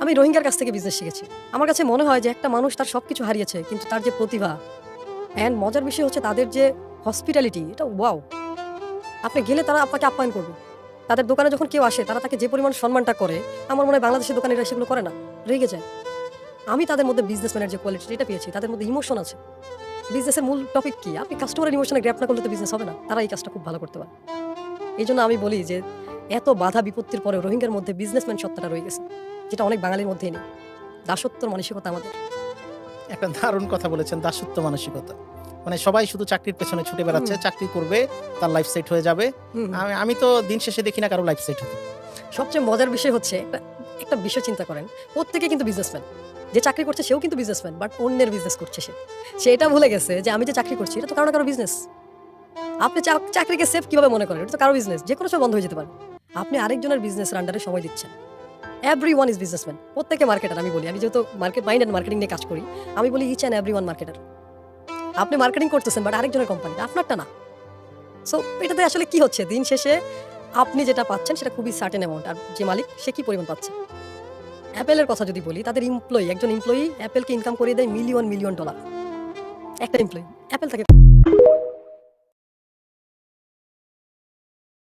আমি রোহিঙ্গার কাছ থেকে বিজনেস শিখেছি। আমার কাছে মনে হয় যে একটা মানুষ তার সবকিছু হারিয়েছে কিন্তু তার যে প্রতিভা অ্যান্ড মজার বিষয় হচ্ছে তাদের যে হসপিটালিটি, এটা ওয়াও! আপনি গেলে তারা আপনাকে আপ্যায়ন করবে। তাদের দোকানে যখন কেউ আসে তারা তাকে যে পরিমাণ সম্মানটা করে, আমার মনে হয় বাংলাদেশের দোকানিরা সেগুলো করে না, রেগে যায়। আমি তাদের মধ্যে বিজনেসম্যানের যে কোয়ালিটি এটা পেয়েছি, তাদের মধ্যে ইমোশন আছে। বিজনেসের মূল টপিক কি? আপনি কাস্টমারের ইমোশনে গ্র্যাব না করলে তো বিজনেস হবে না। তারা এই কাজটা খুব ভালো করতে পারে। এইজন্য আমি বলি যে এত বাধা বিপত্তির পরেও রোহিঙ্গার মধ্যে বিজনেসম্যান সত্তাটা রয়ে গেছে, যেটা অনেক বাঙালির মধ্যেই নেই। দাসত্বর মানসিকতা আমাদের। একটা দারুণ কথা বলেছেন, দাসত্ব মানসিকতা। মানে সবাই শুধু চাকরির পেছনে ছুটে বেড়াচ্ছে, চাকরি করবে, তার লাইফ সেট হয়ে যাবে। আমি তো দিন শেষে দেখি না কারো লাইফ সেট হতে। সবচেয়ে মজার বিষয় হচ্ছে একটা বিষয় চিন্তা করেন, প্রত্যেকে কিন্তু বিজনেসম্যান। যে চাকরি করছে সেও কিন্তু বিজনেসম্যান, বাট অন্যের বিজনেস করছে সে এটা ভুলে গেছে যে আমি যে চাকরি করছি এটা তো কারো না কারো বিজনেস। আপনি চাকরিকে সেফ কিভাবে মনে করেন? এটা তো কারো বিজনেস, যে কোনো সময় বন্ধ হয়ে যেতে পারে। আপনি আরেকজনের বিজনেসের আন্ডারে সময় দিচ্ছেন। Every one is businessman. প্রত্যেকে মার্কেটার। আমি বলি, আমি যেহেতু মার্কেট মাইন্ড অ্যান্ড মার্কেটিং নিয়ে কাজ করি, আমি বলি each and every one marketer. আপনি মার্কেটিং করতেছেন বাট আরেকজনের কোম্পানিটা, আপনারটা না। সো এটাতে আসলে কি হচ্ছে? দিন শেষে আপনি যেটা পাচ্ছেন সেটা খুবই সার্টেন অ্যামাউন্ট, আর যে মালিক সে কি পরিমাণ পাচ্ছে। অ্যাপেলের কথা যদি বলি, তাদের একজন এমপ্লয়ি অ্যাপেলকে ইনকাম করিয়ে দেয় মিলিয়ন মিলিয়ন ডলার। একটা এমপ্লয়ি অ্যাপেল তাকে